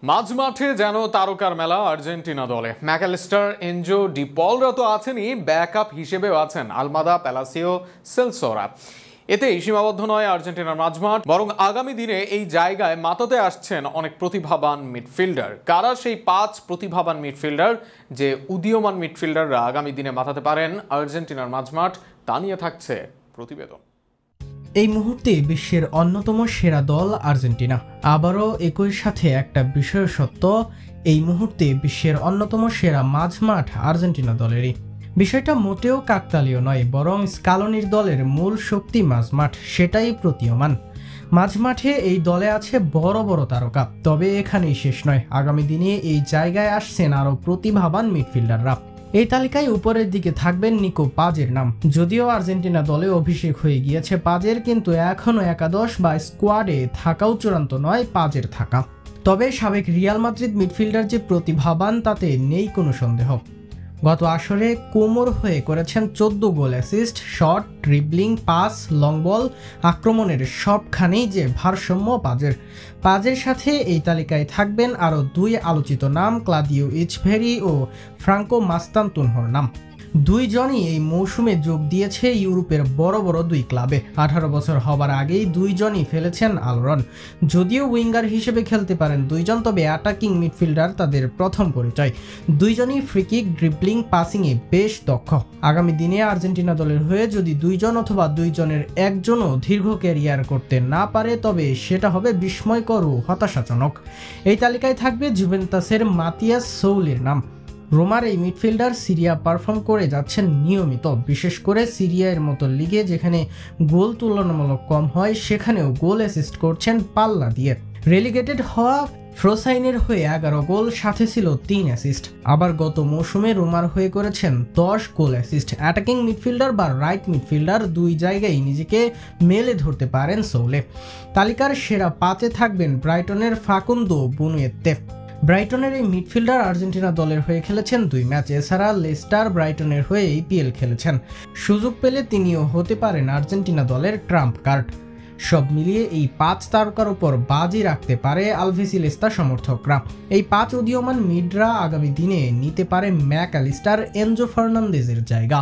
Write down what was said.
মাঝমাঠে যেন তারকার মেলা আর্জেন্টিনা দলে। ম্যাকালিস্টার, এনজো, ডি পলরা তো আছেনই, ব্যাকআপ হিসেবেও আছেন আলমাদা, প্যালাসিও, সেলসোরা। এতেই সীমাবদ্ধ নয় আর্জেন্টিনার মাঝমাঠ, বরং আগামী দিনে এই জায়গায় মাতাতে আসছেন অনেক প্রতিভাবান মিডফিল্ডার। কারা সেই 5 প্রতিভাবান মিডফিল্ডার যে উদীয়মান মিডফিল্ডাররা আগামী দিনে মাতাতে পারেন আর্জেন্টিনার মাঝমাঠ, তা নিয়ে থাকছে প্রতিবেদন। এই মুহূর্তে বিশ্বের অন্যতম সেরা দল আর্জেন্টিনা। আবারও একই সাথে একটা বিষয় সত্য, এই মুহূর্তে বিশ্বের অন্যতম সেরা মাঝমাঠ আর্জেন্টিনা দলেরই। বিষয়টা মোটেও কাকতালীয় নয়, বরং স্কালোনির দলের মূল শক্তি মাঝমাঠ, সেটাই প্রতীয়মান। মাঝমাঠে এই দলে আছে বড় বড় তারকা, তবে এখানেই শেষ নয়। আগামী দিনে এই জায়গায় আসছেন আরও প্রতিভাবান মিডফিল্ডাররা। এই তালিকায় উপরের দিকে থাকবেন নিকো পাজের নাম। যদিও আর্জেন্টিনা দলে অভিষেক হয়ে গিয়েছে পাজের, কিন্তু এখনও একাদশ বা স্কোয়াডে থাকাও চূড়ান্ত নয় পাজের থাকা। তবে সাবেক রিয়াল মাদ্রিদ মিডফিল্ডার যে প্রতিভাবান তাতে নেই কোনো সন্দেহ। গত আসরে কোমর হয়ে করেছেন 14 goal, assist, shot, dribbling, pass, long ball, আক্রমণের সবখানেই যে ভারসাম্য পাজের সাথে এই তালিকায় থাকবেন আরও 2 আলোচিত নাম, ক্লাদিও ইচভেরি ও ফ্রাঙ্কো মাস্তান্তুনহোর নাম। দুইজনই এই মৌসুমে যোগ দিয়েছে ইউরোপের বড় বড় 2 ক্লাবে। 18 বছর হবার আগেই দুইজনই ফেলেছেন আলোড়ন। যদিও উইঙ্গার হিসেবে খেলতে পারেন দুইজন, তবে অ্যাটাকিং মিডফিল্ডার তাদের প্রথম পরিচয়। দুইজনই ফ্রিকিক, ড্রিবলিং, পাসিংয়ে বেশ দক্ষ। আগামী দিনে আর্জেন্টিনা দলের হয়ে যদি দুইজন অথবা দুইজনের একজনও দীর্ঘ ক্যারিয়ার করতে না পারে, তবে সেটা হবে বিস্ময়কর ও হতাশাজনক। এই তালিকায় থাকবে জুভেন্টাসের মাতিয়াস সৌলির নাম। রোমার এই মিডফিল্ডার সিরিয়া পারফর্ম করে যাচ্ছেন নিয়মিত, বিশেষ করে সিরিয়ার মতো লিগে যেখানে গোল তুলনামূলক কম হয়, সেখানেও গোল অ্যাসিস্ট করছেন পাল্লা দিয়ে। রেলিগেটেড হওয়া ফ্রোসাইনের হয়ে 11 গোল, সাথে ছিল 3 অ্যাসিস্ট। আবার গত মৌসুমে রোমার হয়ে করেছেন 10 গোল অ্যাসিস্ট। অ্যাটাকিং মিডফিল্ডার বা রাইট মিডফিল্ডার, দুই জায়গায় নিজেকে মেলে ধরতে পারেন সৌলে। তালিকার সেরা 5-এ থাকবেন ব্রাইটনের ফাকুন্দো বুনুয়েতে। ব্রাইটনের এই মিডফিল্ডার আর্জেন্টিনা দলের হয়ে খেলেছেন 2 ম্যাচ। এছাড়া লেস্টার, ব্রাইটনের হয়ে EPL খেলেছেন। সুযোগ পেলে তিনিও হতে পারেন আর্জেন্টিনা দলের ট্রাম্প কার্ড। সব মিলিয়ে এই 5 তারকার উপর বাজি রাখতে পারে আলভেসিলেস্তা সমর্থকরা। এই 5 উদীয়মান মিডরা আগামী দিনে নিতে পারে ম্যাকালিস্টার, এনজো ফার্নান্দেজের জায়গা।